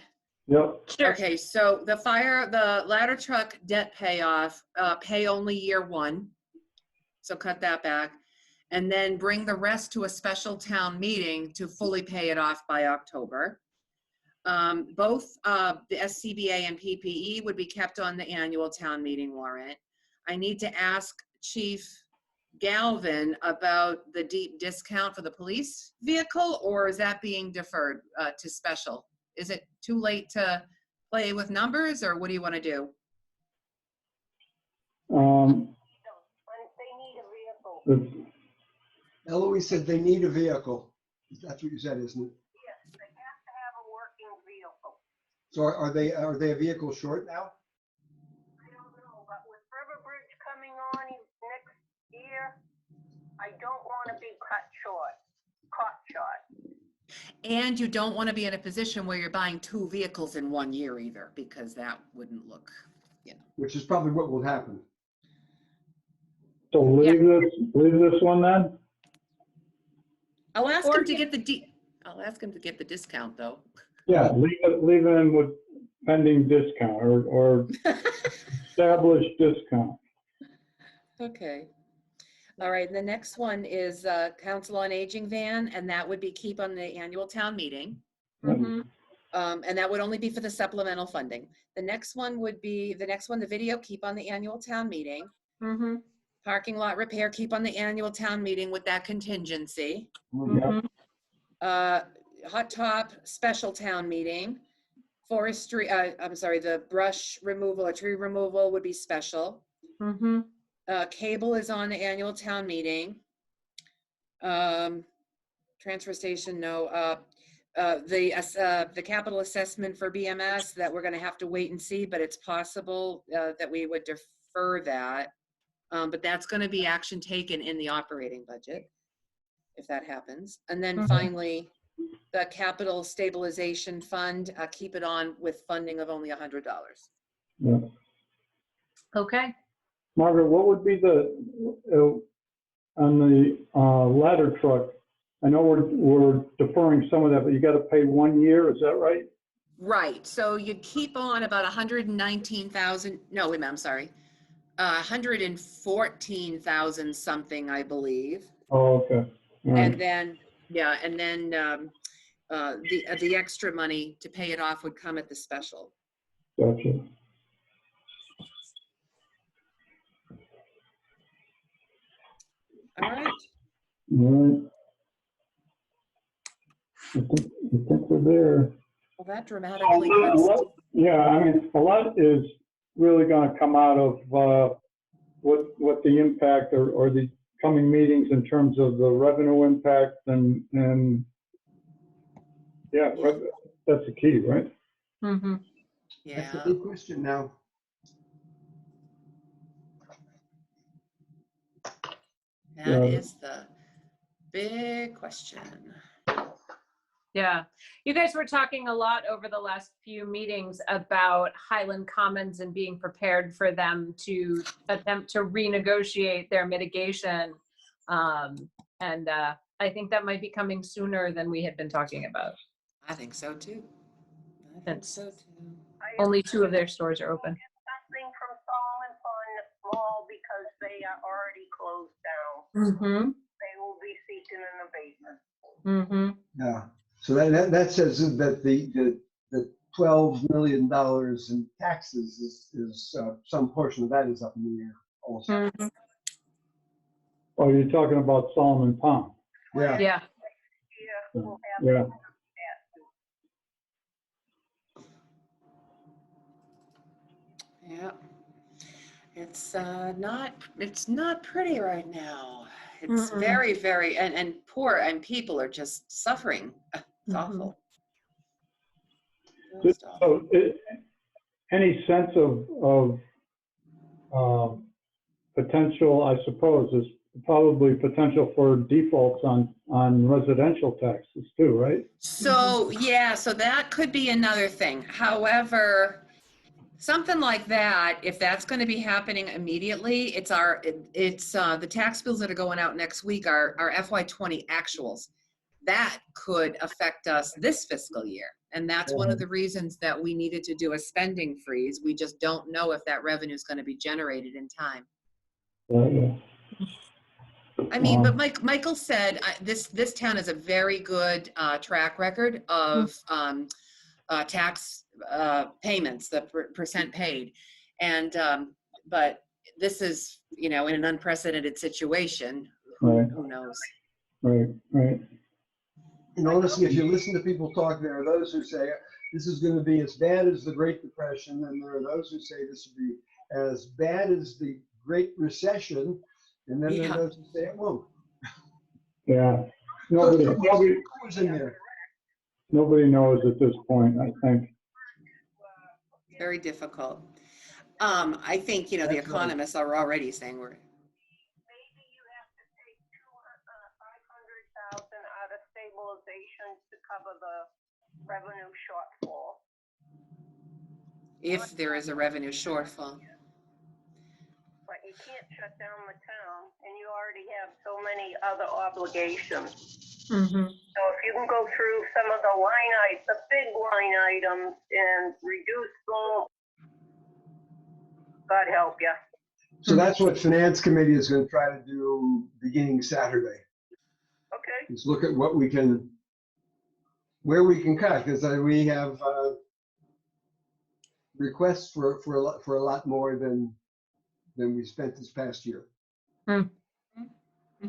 Yep, Sure. Okay, so the ladder truck debt payoff, pay only year 1. So cut that back. And then bring the rest to a special town meeting to fully pay it off by October. Both the SCBA and PPE would be kept on the annual town meeting warrant. I need to ask Chief Galvin about the deep discount for the police vehicle, or is that being deferred to special? Is it too late to play with numbers, or what do you want to do? They need a vehicle. it's- Eloise said they need a vehicle. That's what you said, isn't it? Yes, they have to have a working vehicle. So are they a vehicle short now? I don't know, but with River Bridge coming on next year, I don't want to be caught short. And you don't want to be in a position where you're buying 2 vehicles in 1 year either, because that wouldn't look, Which is probably what will happen. So leave this one then? I'll ask Or him to get- get I'll ask him to get the discount though. Yeah, leave it in with pending discount or established discount. Okay. All right, and the next one is Council on Aging van, and that would be keep on the annual town meeting. Mhm. And that would only be for the supplemental funding. The next one, the video, keep on the annual town meeting. Mhm. Parking lot repair, keep on the annual town meeting with that contingency. Mhm. Hot top, special town meeting. Forestry, the brush removal or tree removal would be special. Mhm. Cable is on the annual town meeting. Transfer station, no. The capital assessment for BMS, that we're gonna have to wait and see, but it's possible that we would defer that. But that's gonna be action taken in the operating budget, if that happens. And then Mhm. finally, the capital stabilization fund, keep it on with funding of only $100. Yeah. Okay. Margaret, what would be on the ladder truck? I know we're deferring some of that, but you got to pay 1 year, is that right? Right, so you'd keep on about 119,000, no, wait a minute, I'm sorry. 114,000 something, I believe. Oh, okay. All right. And then, yeah, and then the extra money to pay it off would come at the special. Gotcha. All right, All right. I think we're there. well, that dramatically cuts. Yeah, I mean, a lot is really going to come out of what the impact or the coming meetings in terms of the revenue impact and yeah, that's the key, right? Mhm. That's the Yeah, big question now. that is the big question. Yeah. You guys were talking a lot over the last few meetings about Highland Commons and being prepared for them to attempt to renegotiate their mitigation. And I think that might be coming sooner than we had been talking about. I think so too. I think That's- so too. Only 2 of their stores are open. Something from Solomon Fund Mall because they are already closed down. Mm-hmm. They will be seeking an abatement. Mm-hmm. Yeah. So that says that the $12 million in taxes is some portion of that is up in the air also. Mm-hmm. Oh, you're talking about Solomon Pond. Yeah. Yeah. Yeah, we'll have Yeah. that. Yeah. It's not pretty right now. It's Mm-mm. very, very, and poor, and people are just suffering. It's Mhm. awful. Just awful. So any sense of potential, I suppose, is probably potential for defaults on residential taxes too, right? So, yeah, so that could be another thing. However, something like that, if that's going to be happening immediately, it's the tax bills that are going out next week are FY20 actuals. That could affect us this fiscal year. And that's one of the reasons that we needed to do a spending freeze. We just don't know if that revenue is going to be generated in time. Yeah. I mean, but Michael said this town has a very good track record of tax payments, the percent paid, and but this is, in an unprecedented situation. Right. Who knows? Right. And honestly, if you listen to people talk, there are those who say this is going to be as bad as the Great Depression, and there are those who say this will be as bad as the Great Recession, and then there are those who say it won't. Yeah. So Nobody who's in there? knows at this point, I think. Very difficult. I think, the That's right. economists are already saying we're. Maybe you have to take 500,000 out of stabilization to cover the revenue shortfall. If there is a revenue shortfall. But you can't shut down the town, and you already have so many other obligations. Mhm. So if you can go through some of the big line items and reduce them, God help you. So that's what Finance Committee is going to try to do beginning Saturday, Okay, is look at what we can, where we can cut, because we have requests for a lot more than we spent this past year. Mhm. well,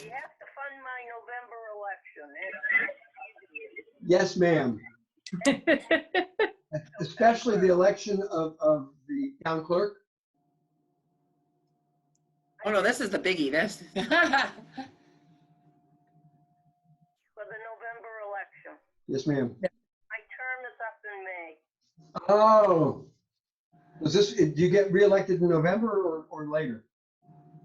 you have to fund my November election. Yes, ma'am. Especially the election of the town clerk. Oh, no, this is the biggie, this. For the November election. Yes, ma'am. My term is up in May. Oh, do you get reelected in November or later?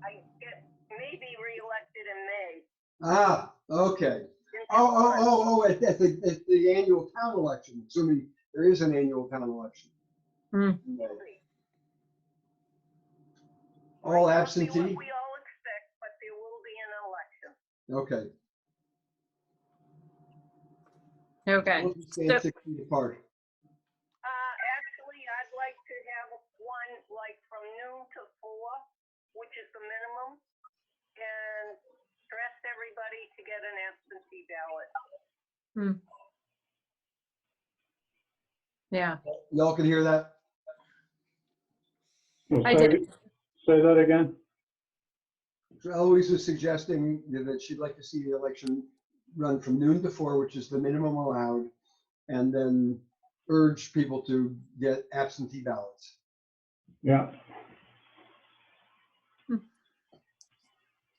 I get maybe reelected in May. Ah, okay. In Oh, at the annual town election, assuming there is an annual town election. Mm. All Might not be absentee? what we all expect, but there will be an election. Okay. Okay. We'll stand 6 feet apart. Actually, I'd like to have one like from noon to 4, which is the minimum, and stress everybody to get an absentee ballot. Yeah. Y'all can hear that? I did. Say that again? Eloise was suggesting that she'd like to see the election run from noon to 4, which is the minimum allowed, and then urge people to get absentee ballots. Yeah.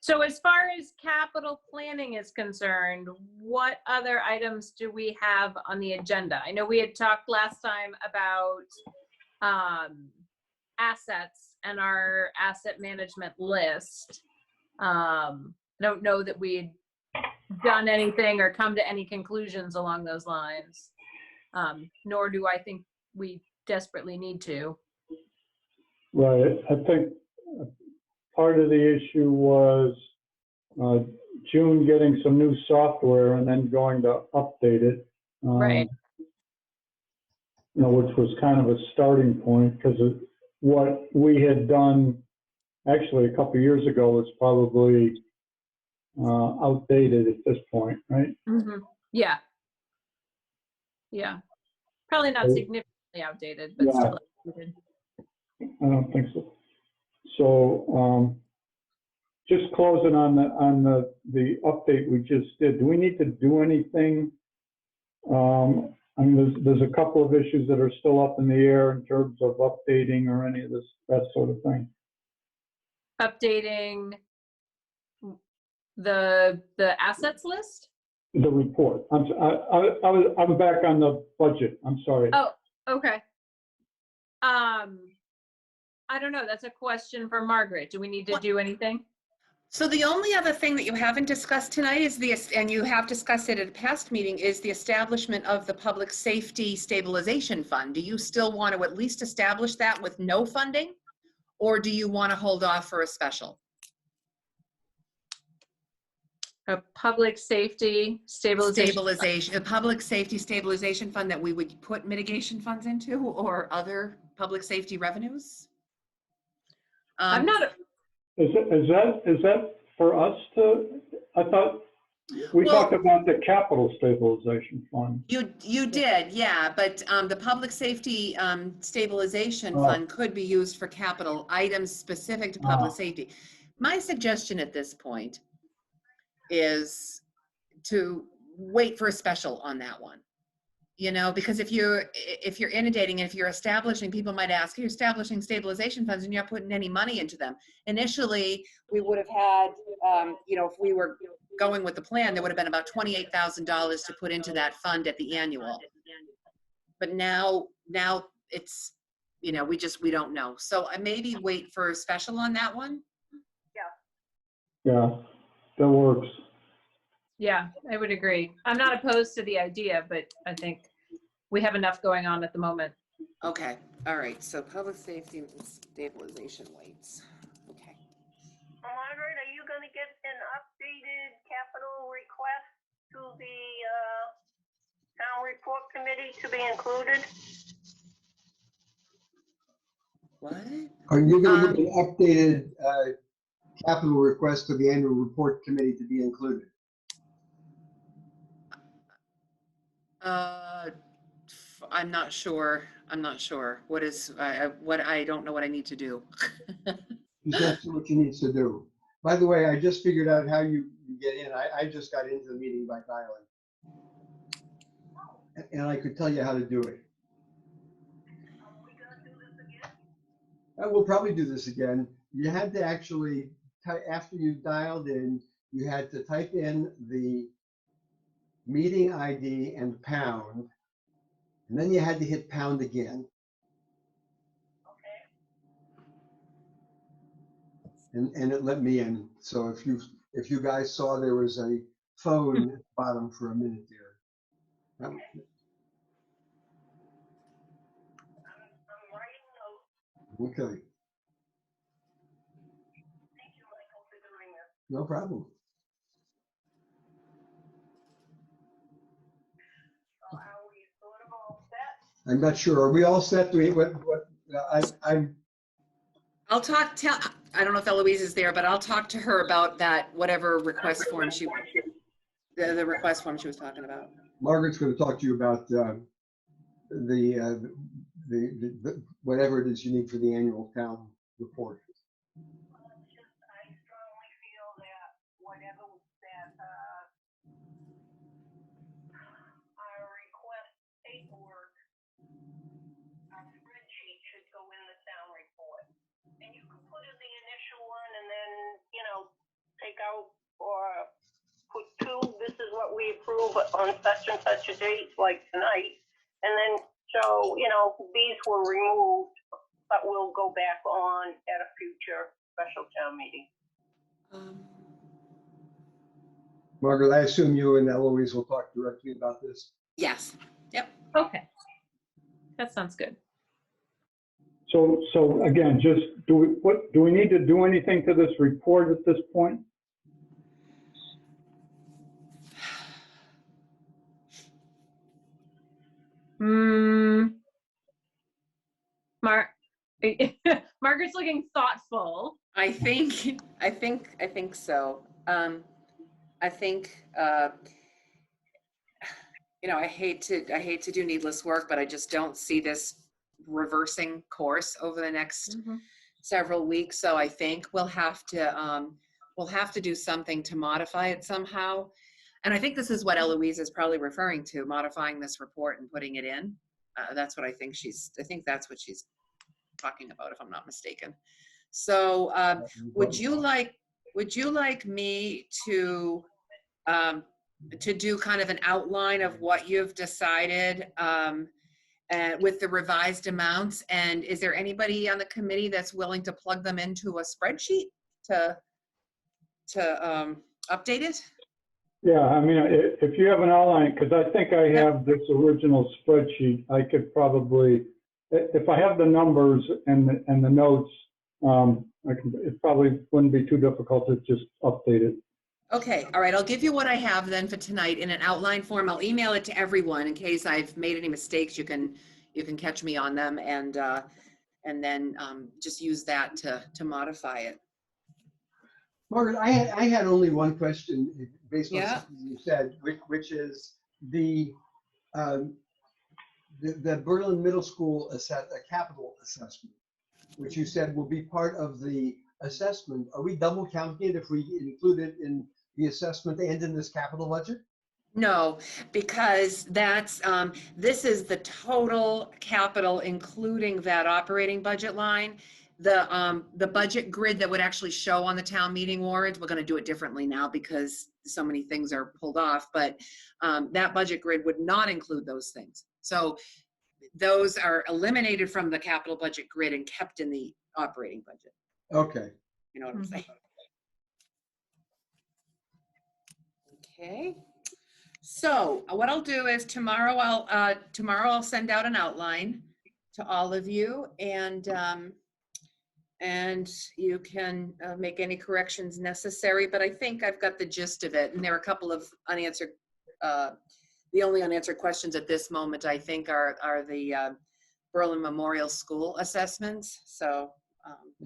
So as far as capital planning is concerned, what other items do we have on the agenda? I know we had talked last time about assets and our asset management list. I don't know that we'd done anything or come to any conclusions along those lines. Nor do I think we desperately need to. Right. I think part of the issue was June getting some new software and then going to update it. Right. You know, which was kind of a starting point because what we had done actually a couple of years ago was probably outdated at this point, right? Mhm. Yeah. Yeah. Probably not significantly outdated, but Yeah. still outdated. I don't think so. So just closing on the update we just did, do we need to do anything? I mean, there's a couple of issues that are still up in the air in terms of updating or any of this, that sort of thing. Updating the assets list? The report. I'm back on the budget. I'm sorry. Oh, okay. I don't know. That's a question for Margaret. Do we need to do anything? So the only other thing that you haven't discussed tonight is and you have discussed it at a past meeting, is the establishment of the Public Safety Stabilization Fund. Do you still want to at least establish that with no funding? Or do you want to hold off for a special? A public safety Stabilization, a Public Safety Stabilization Fund that we would put mitigation funds into or other public safety revenues? I'm not, Is that for us to, I thought we Well- talked about the capital stabilization fund. You did, yeah, but the Public Safety Stabilization Oh. Fund could be used for capital items specific to public Oh. safety. My suggestion at this point is to wait for a special on that one. You know, because if you're inundating, if you're establishing, people might ask, you're establishing stabilization funds and you're not putting any money into them. Initially, we would have had, you know, if we were going with the plan, there would have been about $28,000 to put into that fund at the annual. But now it's, you know, we don't know. So I maybe wait for a special on that one. Yeah, that works. yeah, I would agree. I'm not opposed to the idea, but I think we have enough going on at the moment. Okay, all right, so public safety and stabilization weights. Okay. Margaret, are you gonna get an updated capital request to the, town report committee to be included? What? Are you going to give an updated capital request to the annual report committee to be included? I'm not sure. I'm not sure. What is, what, I don't know what I need to do. She's not sure what she needs to do. By the way, I just figured out how you get in. I just got into the meeting by dialing. And I could tell you how to do it. We'll probably do this again. You had to actually, after you dialed in, you had to type in the meeting ID and pound, and then you had to hit pound again. And it let me in. So if you guys saw there was a phone at the bottom for a minute there. I'm writing notes. Okay, Thank you, Michael, for doing this. no problem. So are we sort of all set? I'm not sure. Are we all set? Do we, I'm I'll talk, I don't know if Eloise is there, but I'll talk to her about that, whatever request form the request form she was talking about. Margaret's going to talk to you about whatever it is you need for the annual town report. I strongly feel that whatever that, our request paperwork, our spreadsheet should go in the town report. And you can put in the initial one and then, take out or put two, this is what we approve on such and such a date, like tonight. And then show, these were removed, but will go back on at a future special town meeting. Margaret, I assume you and Eloise will talk directly about this. Yes, yep. Okay. That sounds good. So again, just do we need to do anything to this report at this point? Margaret's looking thoughtful. I think so. I think, I hate to do needless work, but I just don't see this reversing course over the next several weeks. So I think we'll have to do something to modify it somehow. And I think this is what Eloise is probably referring to, modifying this report and putting it in. That's what I think that's what she's talking about, if I'm not mistaken. So would you like me to do kind of an outline of what you've decided with the revised amounts? And is there anybody on the committee that's willing to plug them into a spreadsheet to update it? Yeah, I mean, if you have an outline, because I think I have this original spreadsheet, I could probably, if I have the numbers and the notes, it probably wouldn't be too difficult to just update it. Okay, all right, I'll give you what I have then for tonight in an outline form. I'll email it to everyone in case I've made any mistakes. You can catch me on them, and then just use that to modify it. Margaret, I had only one question based on Yeah. something you said, which is the Berlin Middle School capital assessment, which you said will be part of the assessment. Are we double counting it if we include it in the assessment and in this capital budget? No, because that's this is the total capital, including that operating budget line. The budget grid that would actually show on the town meeting warrant, we're going to do it differently now because so many things are pulled off, but that budget grid would not include those things. So those are eliminated from the capital budget grid and kept in the operating budget. Okay. You know what I'm saying? Okay. So what I'll do is tomorrow I'll send out an outline to all of you, and you can make any corrections necessary, but I think I've got the gist of it. And there are a couple of unanswered, the only unanswered questions at this moment, I think, are the Berlin Memorial School assessments. So,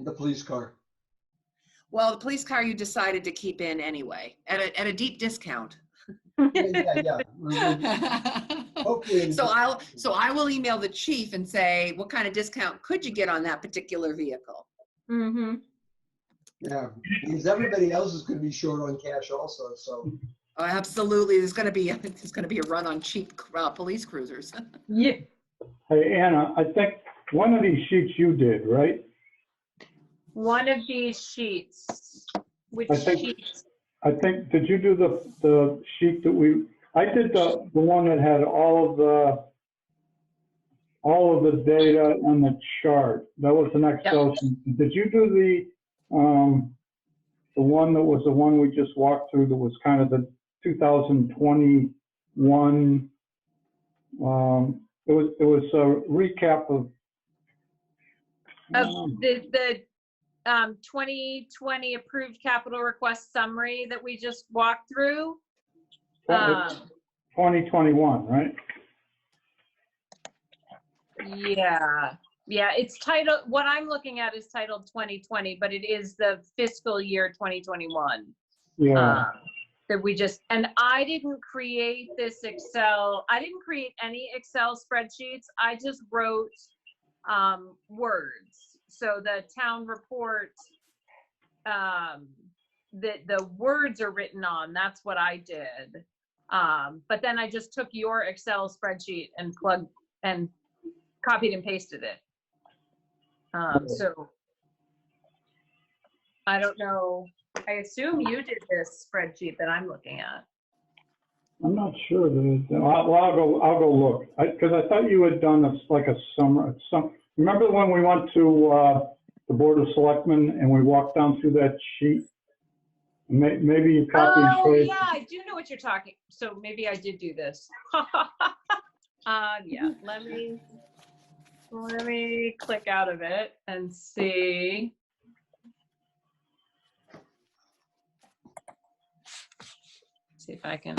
The police car. well, the police car you decided to keep in anyway, at a deep discount. Yeah. Hopefully. So I will email the chief and say, what kind of discount could you get on that particular vehicle? Mm-hmm. Yeah, because everybody else is going to be short on cash also, so. Oh, absolutely. There's going to be a run on cheap police cruisers. Yeah. Hey, Anna, I think one of these sheets you did, right? One of these sheets. Which I think- sheets? I think, did you do the sheet that I did the one that had all of the data on the chart. That was an Excel sheet. Did you do the one that was the one we just walked through that was kind of the 2021, it was a recap of The 2020 approved capital request summary that we just walked through. 2021, right? Yeah, it's titled, what I'm looking at is titled 2020, but it is the fiscal year 2021. Yeah. That we just, and I didn't create this Excel, I didn't create any Excel spreadsheets. I just wrote words. So the town report, the words are written on, that's what I did. But then I just took your Excel spreadsheet and plugged and copied and pasted it. So I don't know. I assume you did this spreadsheet that I'm looking at. I'm not sure. I'll go look. Because I thought you had done like a summer. Remember when we went to the Board of Selectmen and we walked down through that sheet? Maybe you copied and Oh, pasted. yeah, I do know what you're talking. So maybe I did do this. Yeah, let me click out of it and see. See if I can.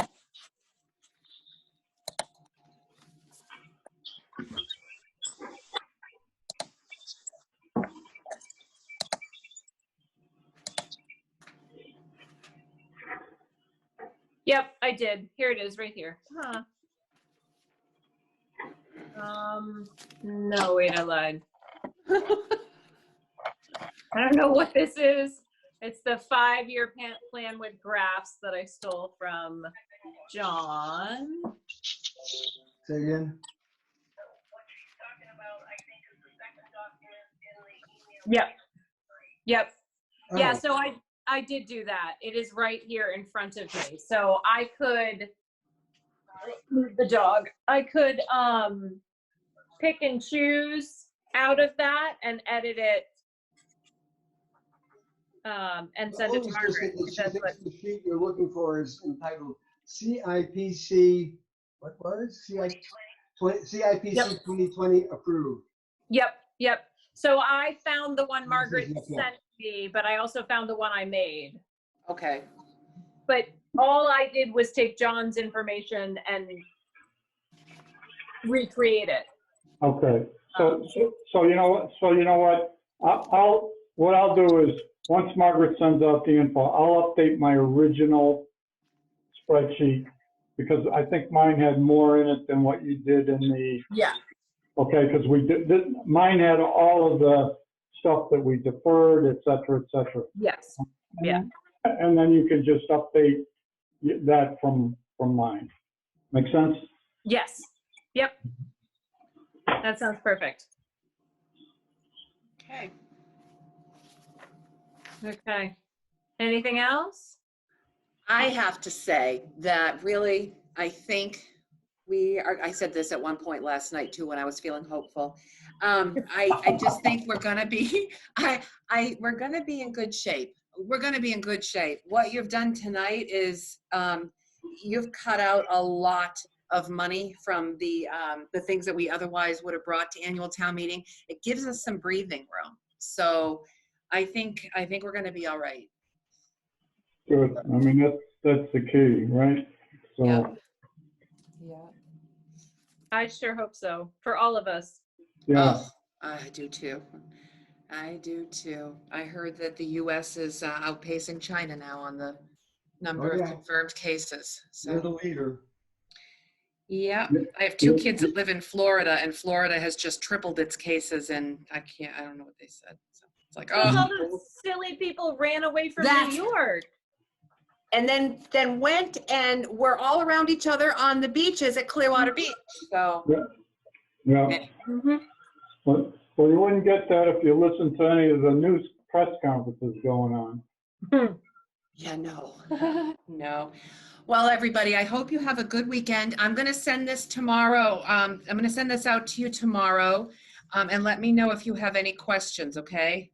Yep, I did. Here it is, right here. Huh. No, wait, I lied. I don't know what this is. It's the 5-year plan with graphs that I stole from John. Say again? Yep. Yep. Yeah, Oh, so I did do that. It is right here in front of me. So I could move the dog. I could pick and choose out of that and edit it and send it to Margaret. The sheet you're looking for is entitled CIPC, what was CIPC Yep. 2020 approved. Yep. So I found the one Margaret Yep. sent me, but I also found the one I made. Okay. But all I did was take John's information and recreate it. Okay. So you know what? What I'll do is once Margaret sends out the info, I'll update my original spreadsheet because I think mine had more in it than what you did in the. Yeah. Okay, because mine had all of the stuff that we deferred, et cetera, et cetera. Yes. Yeah. And then you can just update that from mine. Make sense? Yes. Yep. That sounds perfect. Okay. Okay. Anything else? I have to say that really, I think I said this at one point last night too, when I was feeling hopeful. I just think we're gonna be, we're gonna be in good shape. We're gonna be in good shape. What you've done tonight is, you've cut out a lot of money from the things that we otherwise would have brought to annual town meeting. It gives us some breathing room. So I think we're going to be all right. Good. I mean, that's the key, right? So, Yeah. Yeah. I sure hope so, for all of us. yeah, Oh, I do too. I do too. I heard that the US is outpacing China now on the number Oh, of yeah. confirmed cases. You're So, the leader. yeah, Yeah. I have two Yeah. kids that live in Florida, and Florida has just tripled its cases, and I don't know what they said. So it's like, Because all oh, the silly people ran away from That's- New York. and then went and were all around each other on the beaches at Clearwater Beach. So, yeah. Well, you wouldn't get that if you listened to any of the news press conferences going on. yeah, no, no. Well, everybody, I hope you have a good weekend. I'm going to send this tomorrow. I'm going to send this out to you tomorrow, and let me know if you have any questions, okay?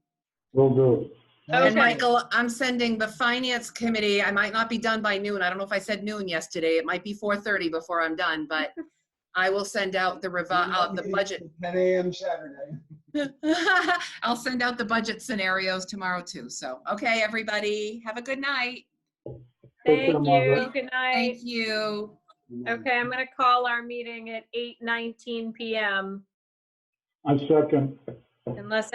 Will do. And Okay. Michael, I'm sending the finance committee. I might not be done by noon. I don't know if I said noon yesterday. It might be 4:30 before I'm done, but I will send out the the budget. 10 a.m. Saturday. I'll send out the budget scenarios tomorrow too. So, okay, everybody, have a good night. Take care, Thank Margaret. you. Good night. Thank you. Okay, I'm gonna call our meeting at 8:19 PM I second. unless